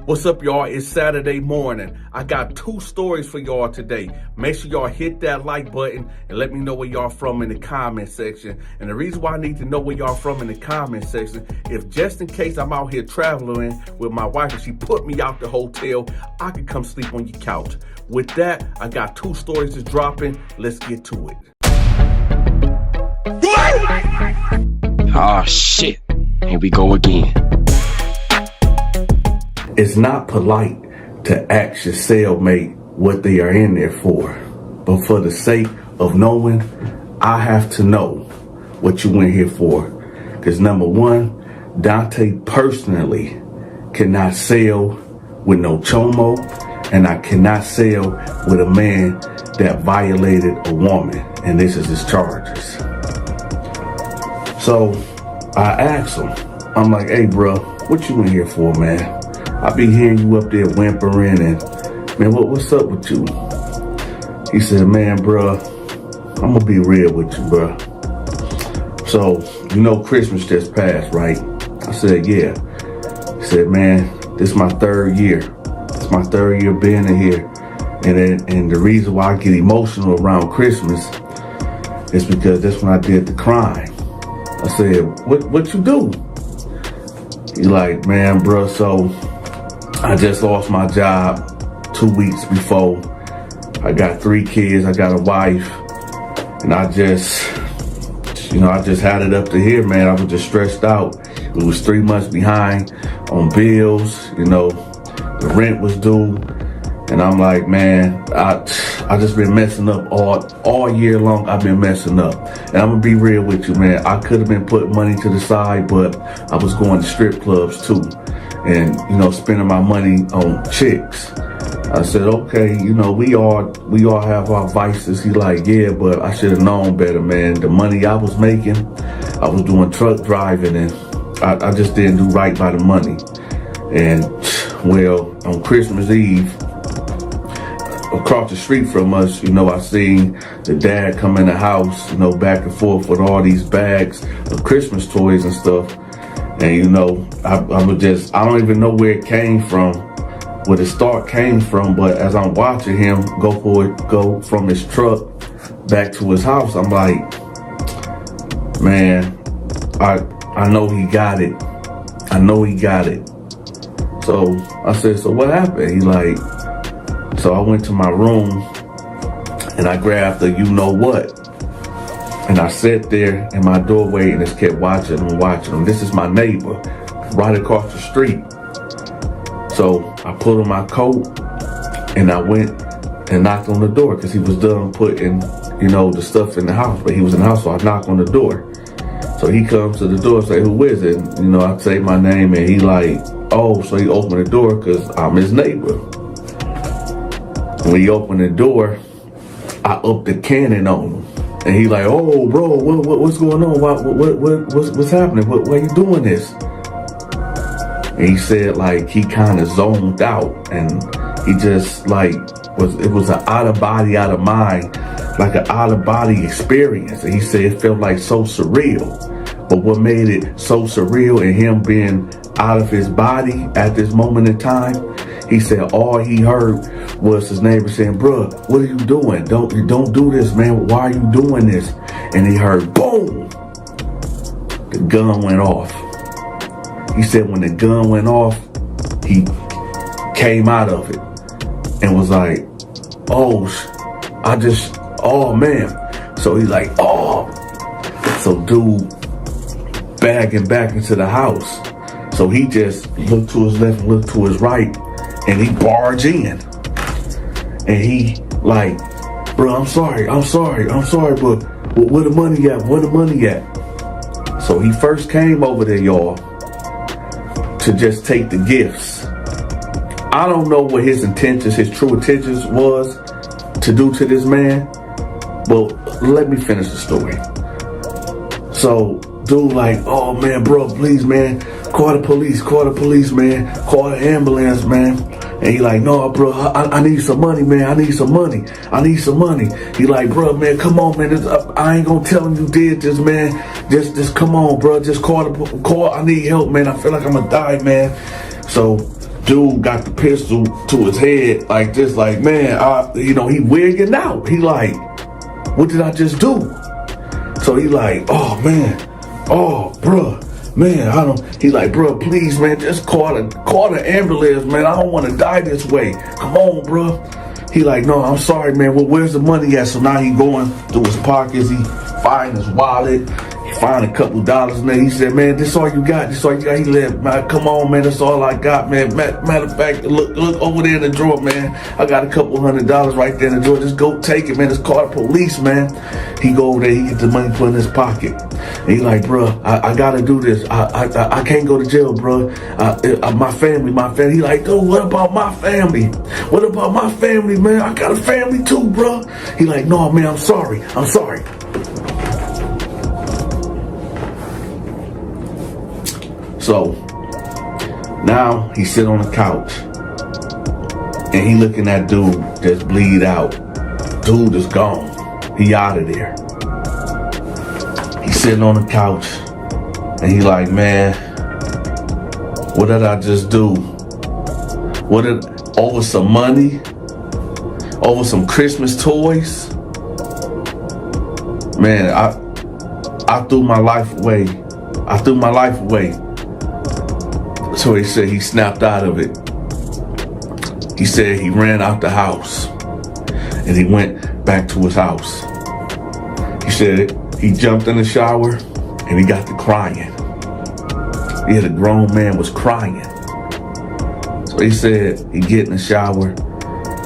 What's up, y'all? It's Saturday morning. I got 2 stories for y'all today. Make sure y'all hit that like button and let me know where y'all from in the comment section. And the reason why I need to know where y'all from in the comment section, if just in case I'm out here traveling with my wife and she put me out the hotel, I can come sleep on your couch. With that, I got 2 stories that's dropping. Let's get to it. Oh shit, here we go again. It's not polite to ask your cellmate what they are in there for. But for the sake of knowing, I have to know what you went here for. Because number one, Dante personally cannot sail with no chomo, and I cannot sail with a man that violated a woman. And this is his charges. So I asked him, I'm like, hey bro, what you in here for, man? I be hearing you up there whimpering and, man, what's up with you? He said, man, bruh, I'm gonna be real with you, bruh. So, you know Christmas just passed, right? I said, yeah. He said, man, this is my 3rd year. It's my 3rd year being in here. And the reason why I get emotional around Christmas is because that's when I did the crime. I said, what you do? He like, man, bruh, so I just lost my job 2 weeks before. I got 3 kids, I got a wife, and I just had it up to here, man. I was just stressed out. It was 3 months behind on bills, the rent was due. And I'm like, man, I just been messing up all year long. I've been messing up. And I'm gonna be real with you, man. I could have been putting money to the side, but I was going to strip clubs too. And, spending my money on chicks. I said, okay, we all have our vices. He like, yeah, but I should have known better, man. The money I was making, I was doing truck driving, and I just didn't do right by the money. And, well, on Christmas Eve, across the street from us, I seen the dad come in the house, back and forth with all these bags of Christmas toys and stuff. And I don't even know where it came from, where the start came from, but as I'm watching him go from his truck back to his house, I'm like, man, I know he got it. I know he got it. So I said, so what happened? He like, so I went to my room and I grabbed the you-know-what. And I sat there in my doorway and just kept watching him. This is my neighbor right across the street. So I put on my coat and I went and knocked on the door because he was done putting, the stuff in the house. But he was in the house, so I knocked on the door. So he comes to the door and say, who is it? And, I say my name and he like, oh, so he opened the door because I'm his neighbor. When he opened the door, I upped the cannon on him. And he like, oh, bro, what's going on? What's happening? Why you doing this? And he said, like, he kind of zoned out. And he just, like, it was an out of body, out of mind, like an out of body experience. And he said it felt like so surreal. But what made it so surreal and him being out of his body at this moment in time, he said all he heard was his neighbor saying, bruh, what are you doing? Don't do this, man. Why are you doing this? And he heard, boom, the gun went off. He said when the gun went off, he came out of it and was like, oh man. So he's like, oh. So dude bagging back into the house. So he just looked to his left and looked to his right. And he barged in. And he like, bro, I'm sorry, but where the money at? Where the money at? So he first came over there, y'all, to just take the gifts. I don't know what his true intentions was to do to this man. But let me finish the story. So dude like, oh man, bro, please, man, call the police, man, call the ambulance, man. And he like, no, bro, I need some money, man. I need some money. He like, bro, man, come on, man. I ain't gonna tell him you did this, man. Just come on, bro. Just call. I need help, man. I feel like I'm gonna die, man. So dude got the pistol to his head like this, like, man, he wigging out. He like, what did I just do? So he like, oh man, oh bruh, man, he like, bruh, please man, just call the ambulance, man. I don't want to die this way. Come on, bruh. He like, no, I'm sorry, man. Well, where's the money at? So now he going through his pockets. He find his wallet. He find a couple dollars in there. He said, man, this all you got? This all you got? He said, man, come on, man. That's all I got, man. Matter of fact, look over there in the drawer, man. I got a couple $100 right there in the drawer. Just go take it, man. Just call the police, man. He go over there. He get the money put in his pocket. And he like, bro, I gotta do this. I can't go to jail, bro. My family. He like, dude, what about my family? What about my family, man? I got a family too, bro. He like, no, man, I'm sorry. So now he sit on the couch and he looking at dude just bleed out. Dude is gone. He out of there. He's sitting on the couch and he like, man, what did I just do? Over some money? Over some Christmas toys? Man, I threw my life away. So he said he snapped out of it. He said he ran out the house and he went back to his house. He said he jumped in the shower and he got to crying. Yeah, the grown man was crying. So he said he get in the shower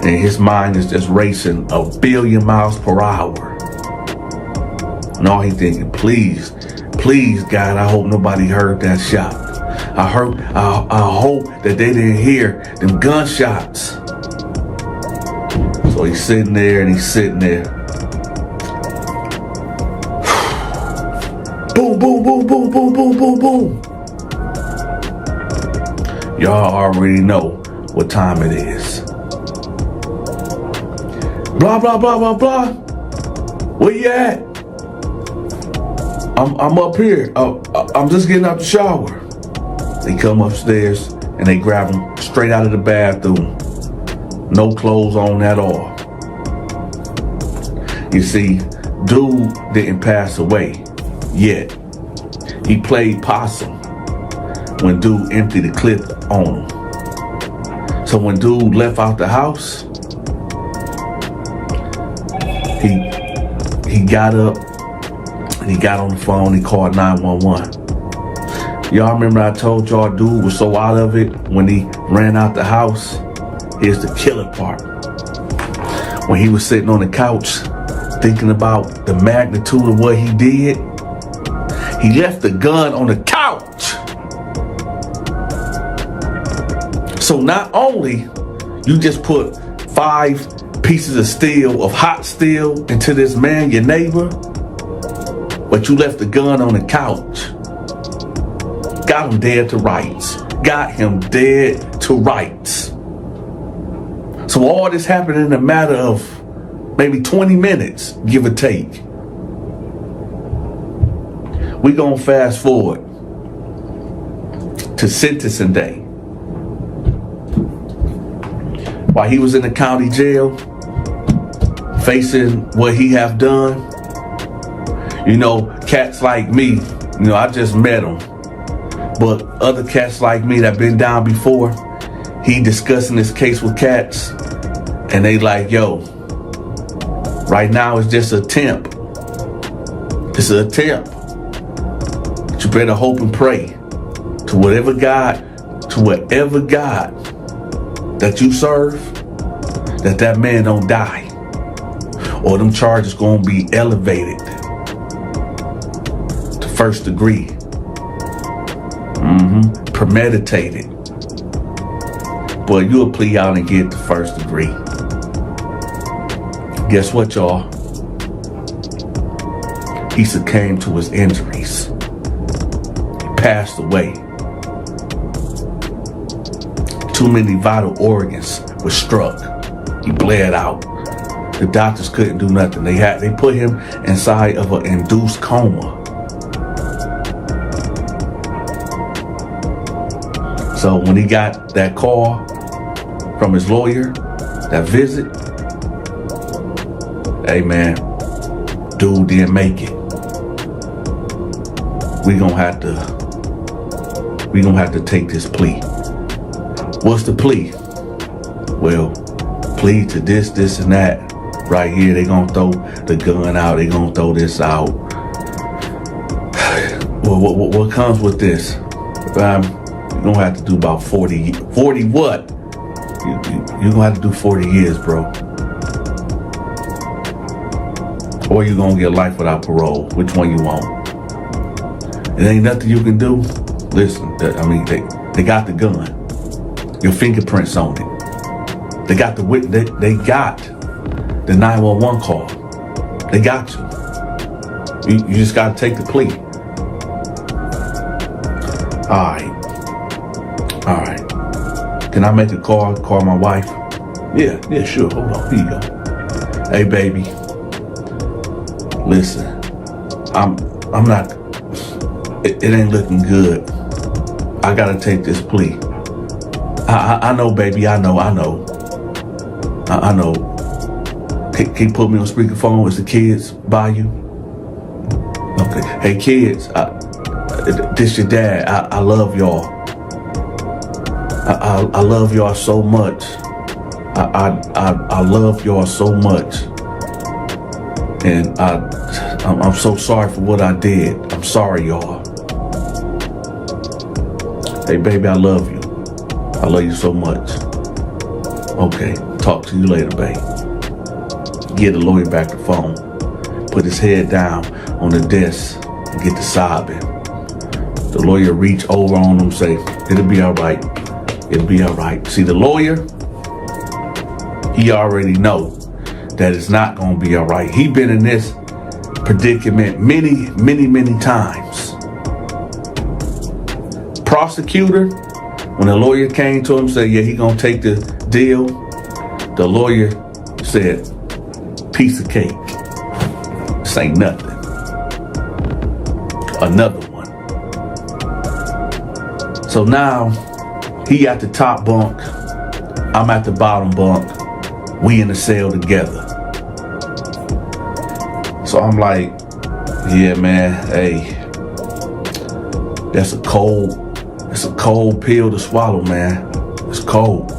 and his mind is just racing 1 billion miles per hour. And all he thinking, please, God, I hope nobody heard that shot. I hope that they didn't hear them gunshots. So he's sitting there. Boom, boom, boom, boom, boom, boom, boom, boom. Y'all already know what time it is. Blah, blah, blah, blah, blah. Where you at? I'm up here. I'm just getting out the shower. They come upstairs and they grab him straight out of the bathroom. No clothes on at all. You see, dude didn't pass away yet. He played possum when dude emptied the clip on him. So when dude left out the house, he got up and he got on the phone. He called 911. Y'all remember I told y'all dude was so out of it when he ran out the house? Here's the killer part. When he was sitting on the couch thinking about the magnitude of what he did, he left the gun on the couch. So not only you just put 5 pieces of steel, of hot steel into this man, your neighbor, but you left the gun on the couch. Got him dead to rights. So all this happened in a matter of maybe 20 minutes, give or take. We gonna fast forward to sentencing day. While he was in the county jail, facing what he have done, cats like me, I just met him. But other cats like me that been down before, he discussing this case with cats, and they like, yo, right now it's just an attempt. It's an attempt. But you better hope and pray to whatever God that you serve, that man don't die, or them charges gonna be elevated to 1st degree. Premeditated. Boy, you'll plea out and get the 1st degree. Guess what, y'all? He succumbed to his injuries. He passed away. Too many vital organs were struck. He bled out. The doctors couldn't do nothing. They put him inside of an induced coma. So when he got that call from his lawyer, that visit, hey man, dude didn't make it. We gonna have to take this plea. What's the plea? Well, plead to this and that. Right here, they gonna throw the gun out. They gonna throw this out. Well, what comes with this? You're gonna have to do about 40 what? You're gonna have to do 40 years, bro. Or you're gonna get life without parole. Which one you want? It ain't nothing you can do. Listen, I mean, they got the gun. Your fingerprints on it. They got the 911 call. They got you. You just gotta take the plea. All right. Can I make a call? Call my wife? Yeah, sure. Hold on. Here you go. Hey, baby. Listen, I'm not. It ain't looking good. I gotta take this plea. I know, baby. I know. Can you put me on speakerphone? Is the kids by you? Okay. Hey, kids. This your dad. I love y'all. I love y'all so much. I love y'all so much. And I'm so sorry for what I did. I'm sorry, y'all. Hey, baby, I love you. I love you so much. Okay, talk to you later, babe. Get the lawyer back the phone. Put his head down on the desk and get to sobbing. The lawyer reach over on him, say, it'll be all right. It'll be all right. See, the lawyer, he already know that it's not going to be all right. He been in this predicament many times. Prosecutor, when the lawyer came to him, said, yeah, he going to take the deal. The lawyer said, piece of cake. This ain't nothing. Another one. So now he at the top bunk. I'm at the bottom bunk. We in the cell together. So I'm like, yeah, man, hey, that's a cold pill to swallow, man. It's cold.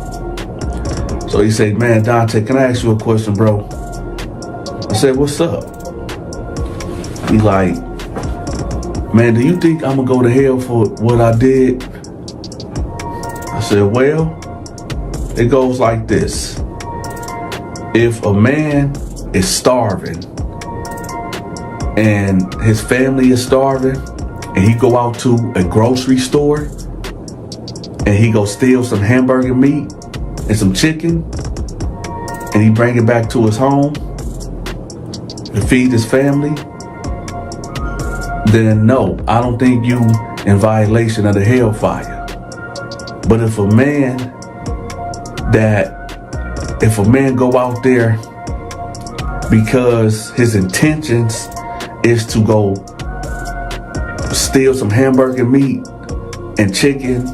So he said, man, Dante, can I ask you a question, bro? I said, what's up? He like, man, do you think I'm gonna go to hell for what I did? I said, well, it goes like this. If a man is starving and his family is starving and he go out to a grocery store and he go steal some hamburger meat and some chicken and he bring it back to his home to feed his family, then no, I don't think you in violation of the hellfire. But if a man go out there because his intentions is to go steal some hamburger meat and chicken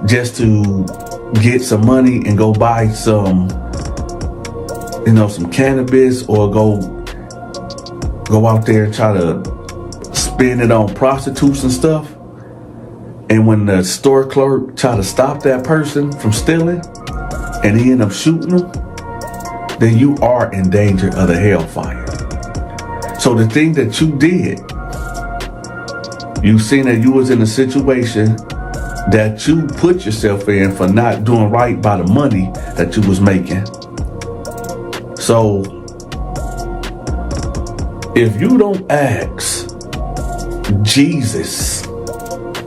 just to get some money and go buy some cannabis, or go out there and try to spend it on prostitutes and stuff, and when the store clerk try to stop that person from stealing and he end up shooting them, then you are in danger of the hellfire. So the thing that you did, you seen that you was in a situation that you put yourself in for not doing right by the money that you was making. So if you don't ask Jesus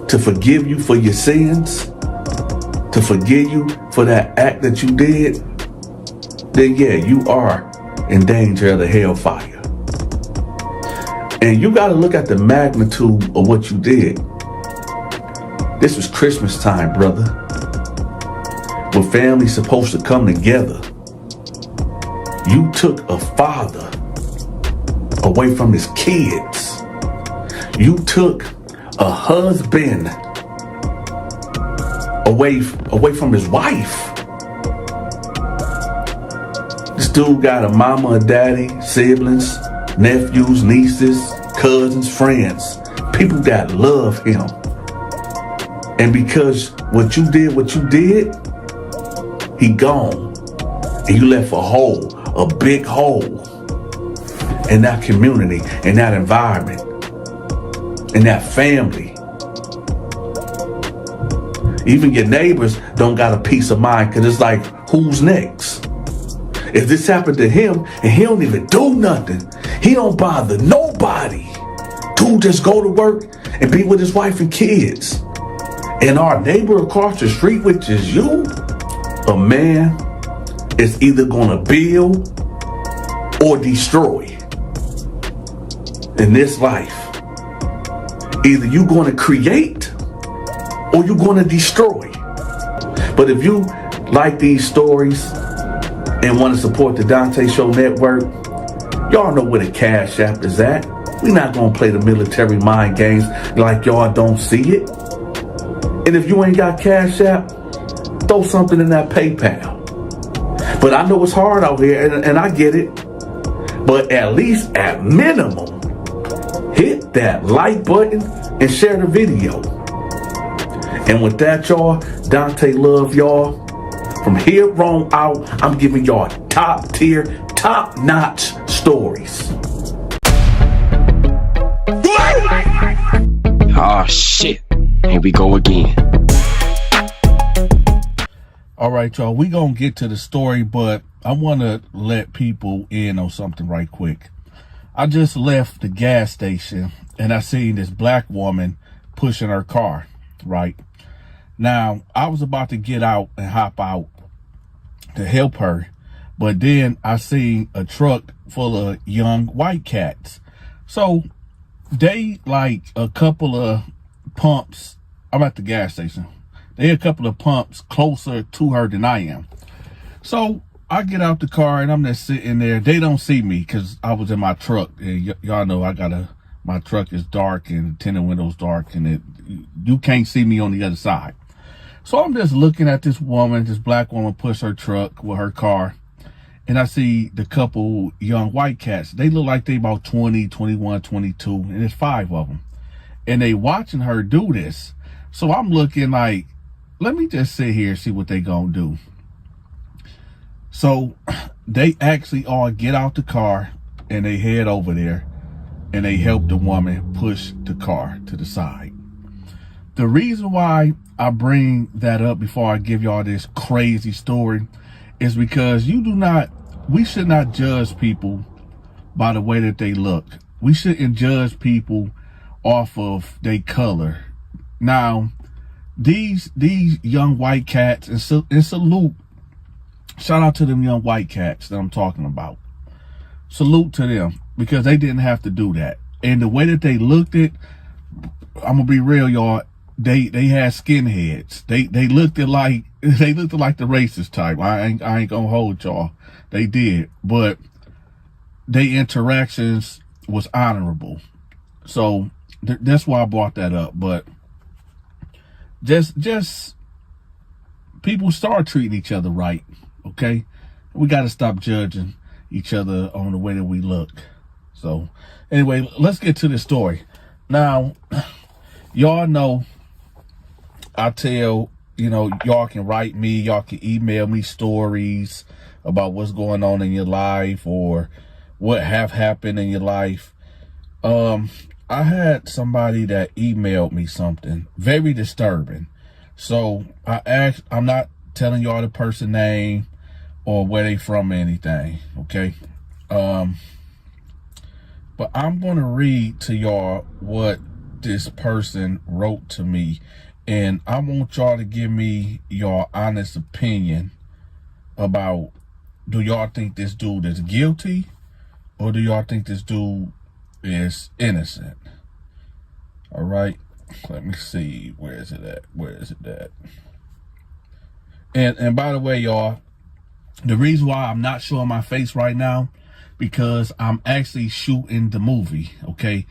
to forgive you for your sins, to forgive you for that act that you did, then yeah, you are in danger of the hellfire. And you got to look at the magnitude of what you did. This was Christmas time, brother, when family's supposed to come together. You took a father away from his kids. You took a husband away from his wife. This dude got a mama, a daddy, siblings, nephews, nieces, cousins, friends, people that love him. And because what you did, he gone. And you left a hole, a big hole in that community, in that environment, in that family. Even your neighbors don't got a peace of mind because it's like, who's next? If this happened to him and he don't even do nothing, he don't bother nobody. Dude just go to work and be with his wife and kids. And our neighbor across the street, which is you, a man is either gonna build or destroy in this life. Either you gonna create or you gonna destroy. But if you like these stories and want to support the Donta Show Network, y'all know where the Cash App is at. We're not gonna play the military mind games like y'all don't see it. And if you ain't got Cash App, throw something in that PayPal. But I know it's hard out here, and I get it. But at least at minimum, hit that like button and share the video. And with that, y'all, Donta love y'all. From here on out, I'm giving y'all top tier, top notch stories. Oh shit. Here we go again. All right, y'all, we gonna get to the story, but I want to let people in on something right quick. I just left the gas station and I seen this black woman pushing her car, right? Now, I was about to get out and hop out to help her, but then I seen a truck full of young white cats. So they like a couple of pumps. I'm at the gas station. They a couple of pumps closer to her than I am. So I get out the car and I'm just sitting there. They don't see me because I was in my truck. And y'all know my truck is dark and the tinted windows dark, and you can't see me on the other side. So I'm just looking at this woman, this black woman, push her truck with her car. And I see the couple young white cats. They look like they about 20, 21, 22, and there's 5 of them. And they watching her do this. So I'm looking like, let me just sit here and see what they gonna do. So they actually all get out the car and they head over there and they help the woman push the car to the side. The reason why I bring that up before I give y'all this crazy story is because we should not judge people by the way that they look. We shouldn't judge people off of their color. Now, these young white cats, and salute, shout out to them young white cats that I'm talking about. Salute to them, because they didn't have to do that. And the way that they looked at, I'm gonna be real, y'all, they had skinheads. They looked like the racist type. I ain't gonna hold y'all. They did, but their interactions was honorable. So that's why I brought that up. But just people start treating each other right, okay? We got to stop judging each other on the way that we look. So anyway, let's get to the story. Now, y'all know I tell, y'all can write me, y'all can email me stories about what's going on in your life or what have happened in your life. I had somebody that emailed me something very disturbing. So I asked, I'm not telling y'all the person name or where they from or anything, okay? But I'm going to read to y'all what this person wrote to me, and I want y'all to give me your honest opinion about, do y'all think this dude is guilty or do y'all think this dude is innocent? All right, let me see, where is it at? And by the way, y'all, the reason why I'm not showing my face right now, because I'm actually shooting the movie, okay?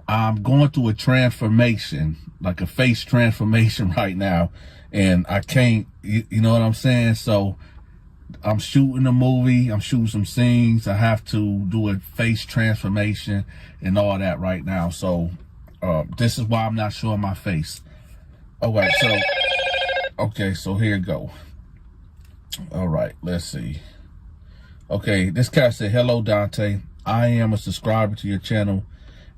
I'm going through a transformation, like a face transformation right now, and I can't, you know what I'm saying? So I'm shooting a movie, I'm shooting some scenes. I have to do a face transformation and all that right now. So this is why I'm not showing my face. All right, so, okay, so here you go. All right, let's see. Okay, this guy said, hello, Dante. I am a subscriber to your channel,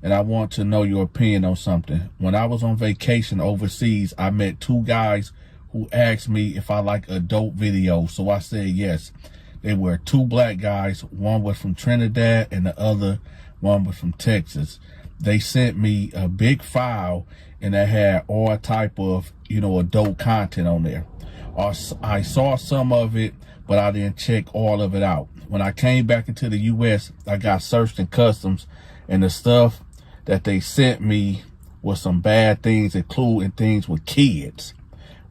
and I want to know your opinion on something. When I was on vacation overseas, I met two guys who asked me if I like adult videos, so I said yes. They were two black guys. One was from Trinidad, and the other one was from Texas. They sent me a big file, and it had all type of, you know, adult content on there. I saw some of it, but I didn't check all of it out. When I came back into the U.S., I got searched in customs, and the stuff that they sent me was some bad things, including things with kids.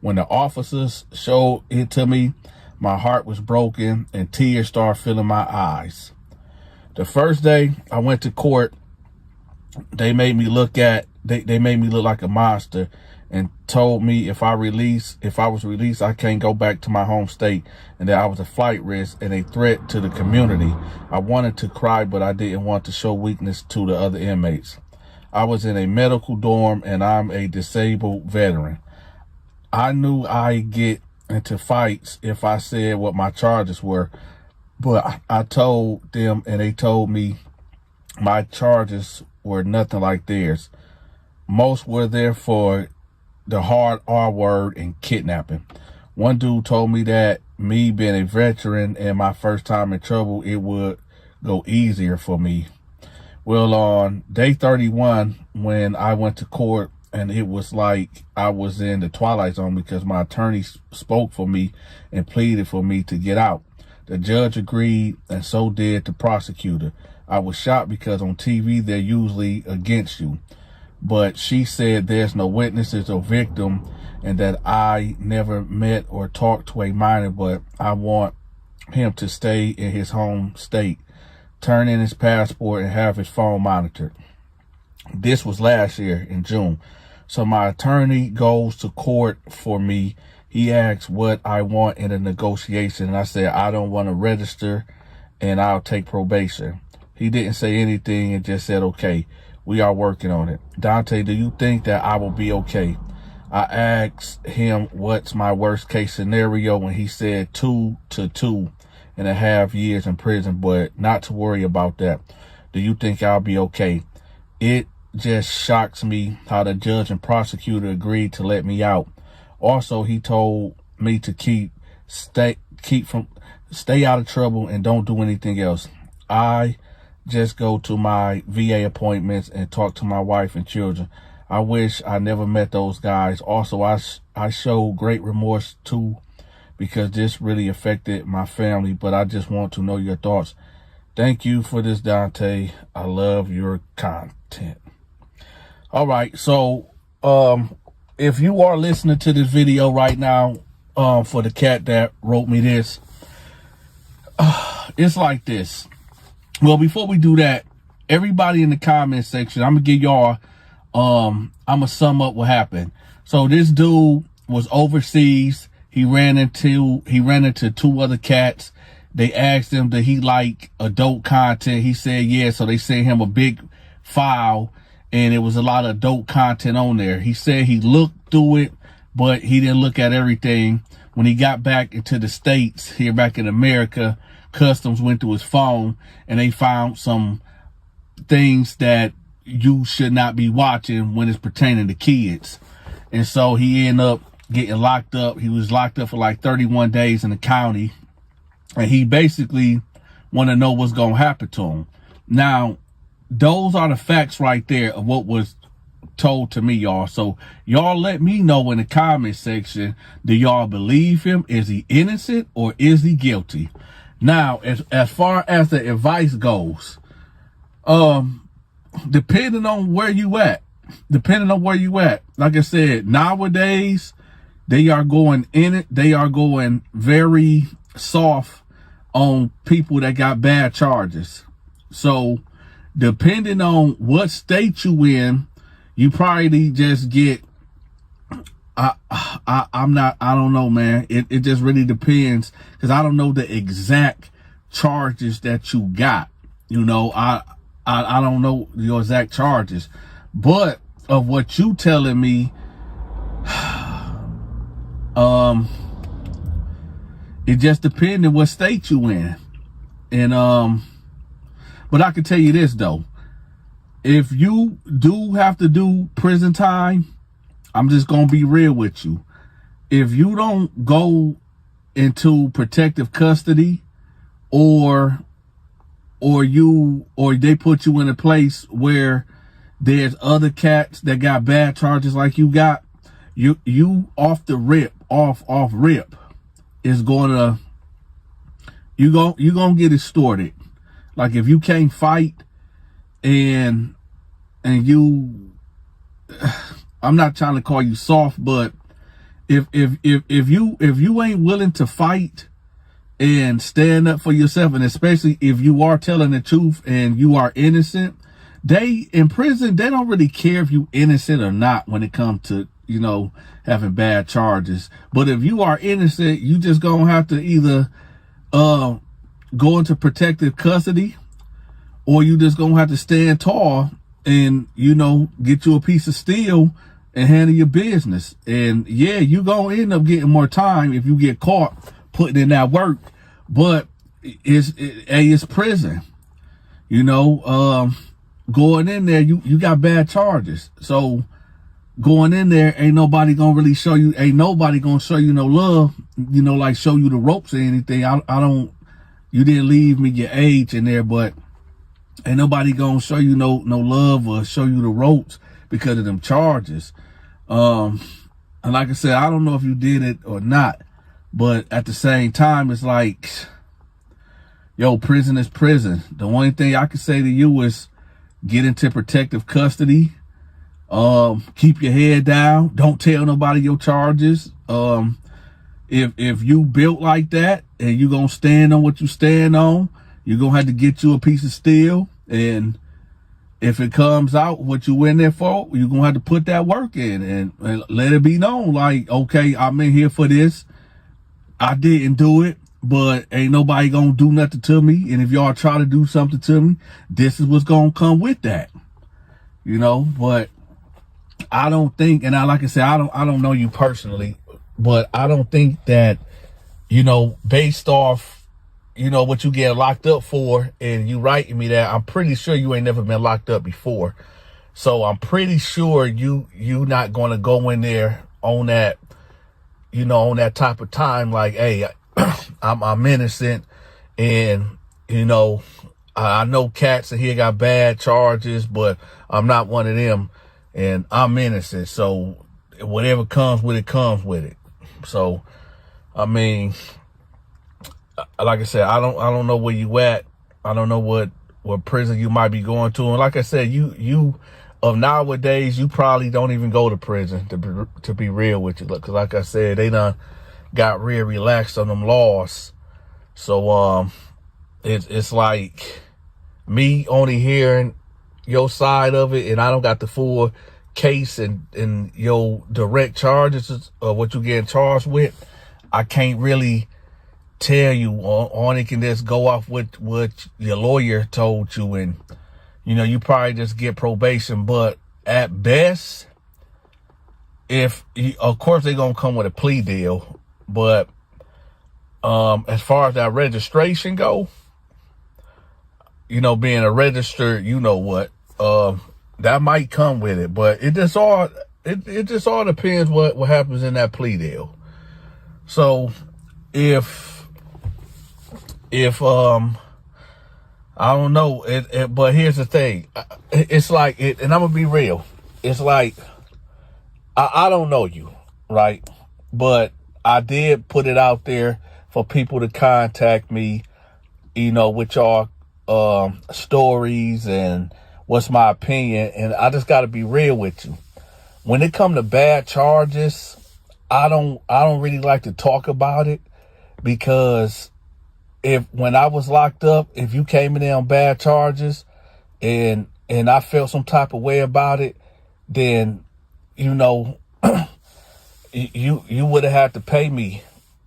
When the officers showed it to me, my heart was broken and tears started filling my eyes. The first day I went to court, they made me look like a monster and told me if I was released, I can't go back to my home state, and that I was a flight risk and a threat to the community. I wanted to cry, but I didn't want to show weakness to the other inmates. I was in a medical dorm, and I'm a disabled veteran. I knew I'd get into fights if I said what my charges were, but I told them, and they told me my charges were nothing like theirs. Most were there for the hard R word and kidnapping. One dude told me that me being a veteran and my first time in trouble, it would go easier for me. Well, on day 31, when I went to court, and it was like I was in the Twilight Zone because my attorney spoke for me and pleaded for me to get out. The judge agreed, and so did the prosecutor. I was shocked because on TV, they're usually against you. But she said there's no witnesses or victim, and that I never met or talked to a minor, but I want him to stay in his home state, turn in his passport, and have his phone monitored. This was last year in June. So my attorney goes to court for me. He asks what I want in a negotiation, and I said I don't want to register, and I'll take probation. He didn't say anything and just said, okay, we are working on it. Dante, do you think that I will be okay? I asked him what's my worst case scenario, and he said 2 to 2.5 years in prison, but not to worry about that. Do you think I'll be okay? It just shocks me how the judge and prosecutor agreed to let me out. Also, he told me to stay out of trouble and don't do anything else. I just go to my VA appointments and talk to my wife and children. I wish I never met those guys. Also, I show great remorse too, because this really affected my family, but I just want to know your thoughts. Thank you for this, Dante. I love your content. All right, so if you are listening to this video right now, for the cat that wrote me this, it's like this. Well, before we do that, everybody in the comment section, I'm gonna give y'all, I'm gonna sum up what happened. So this dude was overseas. He ran into two other cats. They asked him, did he like adult content? He said, yeah. So they sent him a big file, and it was a lot of adult content on there. He said he looked through it, but he didn't look at everything. When he got back into the States, here back in America, customs went through his phone, and they found some things that you should not be watching when it's pertaining to kids. And so he ended up getting locked up. He was locked up for like 31 days in the county, and he basically want to know what's going to happen to him. Now, those are the facts right there of what was told to me, y'all. So y'all let me know in the comment section, do y'all believe him? Is he innocent or is he guilty? Now, as far as the advice goes, depending on where you at, like I said, nowadays, they are going in it. They are going very soft on people that got bad charges. So depending on what state you in, you probably just get I don't know, man. It just really depends, because I don't know the exact charges that you got. You know, I don't know your exact charges, but of what you telling me, it just depends on what state you in. And but I can tell you this though, if you do have to do prison time, I'm just gonna be real with you. If you don't go into protective custody, or they put you in a place where there's other cats that got bad charges like you got, you off the rip, off rip, is gonna, you gonna get extorted. Like if you can't fight and you, I'm not trying to call you soft, but if you ain't willing to fight and stand up for yourself, and especially if you are telling the truth and you are innocent, they in prison, they don't really care if you innocent or not when it comes to, you know, having bad charges. But if you are innocent, you just gonna have to either go into protective custody, or you just gonna have to stand tall and, you know, get you a piece of steel and handle your business. And yeah, you gonna end up getting more time if you get caught putting in that work, but it's prison. You know, going in there, you got bad charges. So going in there, ain't nobody gonna really show you, no love, you know, like show you the ropes or anything. I don't, you didn't leave me your age in there, but ain't nobody gonna show you no love or show you the ropes because of them charges. And like I said, I don't know if you did it or not, but at the same time, it's like, yo, prison is prison. The only thing I can say to you is get into protective custody. Keep your head down. Don't tell nobody your charges. If you built like that and you gonna stand on what you stand on, you're gonna have to get you a piece of steel. And if it comes out what you in there for, you're gonna have to put that work in and let it be known, like, okay, I'm in here for this. I didn't do it, but ain't nobody gonna do nothing to me. And if y'all try to do something to me, this is what's gonna come with that. You know, but I don't think, and like I said, I don't know you personally, but I don't think that, you know, based off, you know, what you get locked up for, and you writing me that, I'm pretty sure you ain't never been locked up before. So I'm pretty sure you not gonna go in there on that, you know, on that type of time, like, hey, I'm innocent, and, you know, I know cats in here got bad charges, but I'm not one of them, and I'm innocent. So whatever comes with it, comes with it. So, I mean, like I said, I don't know where you at. I don't know what prison you might be going to. And like I said, you of nowadays, you probably don't even go to prison, to be real with you. Because like I said, they done got real relaxed on them laws. So it's like me only hearing your side of it, and I don't got the full case and your direct charges of what you getting charged with. I can't really tell you. Only can just go off what your lawyer told you, and you know, you probably just get probation. But at best, of course they're gonna come with a plea deal, but as far as that registration go, you know, being a registered, you know what, that might come with it. But it just all depends what happens in that plea deal. So if I don't know it, but here's the thing. It's like it, and I'm gonna be real. It's like I don't know you, right? But I did put it out there for people to contact me, you know, with y'all stories and what's my opinion. And I just got to be real with you. When it come to bad charges, I don't really like to talk about it, because when I was locked up, if you came in there on bad charges and I felt some type of way about it, then, you know, you would have had to pay me.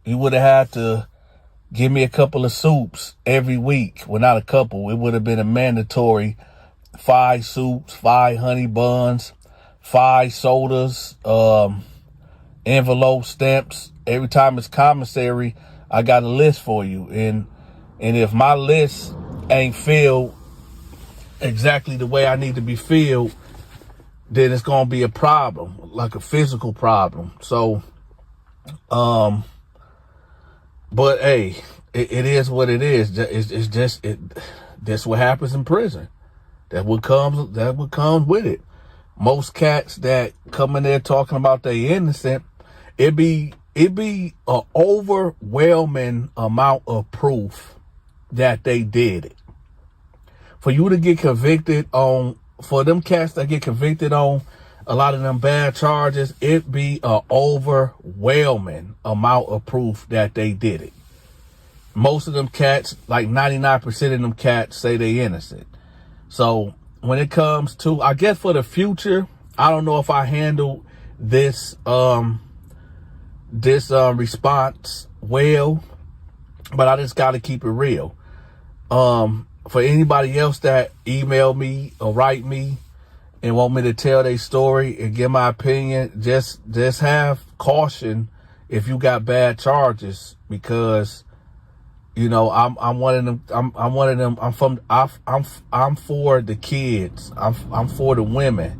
You would have had to give me a couple of soups every week. Well, not a couple. It would have been a mandatory 5 soups, 5 honey buns, 5 sodas, envelope stamps. Every time it's commissary, I got a list for you. And if my list ain't filled exactly the way I need to be filled, then it's going to be a problem, like a physical problem. So, but hey, it is what it is. It's just, that's what happens in prison. That what comes with it. Most cats that come in there talking about they innocent, it be a overwhelming amount of proof that they did it. For you to get convicted on, for them cats that get convicted on a lot of them bad charges, it be a overwhelming amount of proof that they did it. Most of them cats, like 99% of them cats, say they innocent. So when it comes to, I guess for the future, I don't know if I handled this response well, but I just got to keep it real. For anybody else that email me or write me and want me to tell their story and give my opinion, just have caution if you got bad charges, because you know I'm one of them. I'm one of them. I'm for the kids. I'm for the women.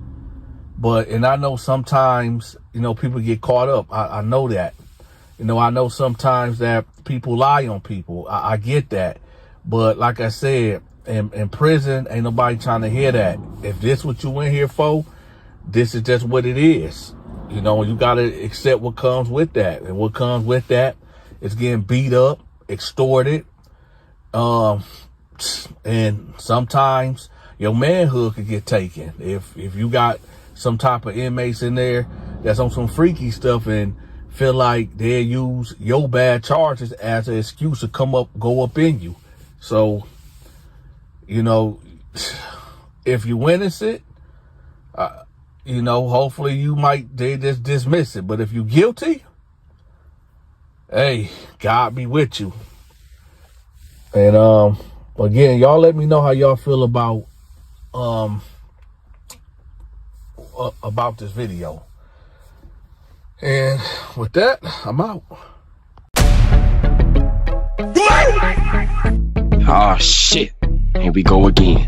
And I know sometimes, you know, people get caught up. I know that. You know, I know sometimes that people lie on people. I get that. But like I said, in prison, ain't nobody trying to hear that. If this what you in here for, this is just what it is. You know, you got to accept what comes with that. And what comes with that is getting beat up, extorted. And sometimes your manhood could get taken. If you got some type of inmates in there that's on some freaky stuff and feel like they'll use your bad charges as an excuse to go up in you. So, you know, if you innocent, you know, hopefully they just dismiss it. But if you guilty, hey, God be with you. And again, y'all let me know how y'all feel about this video. And with that, I'm out. Oh shit. Here we go again.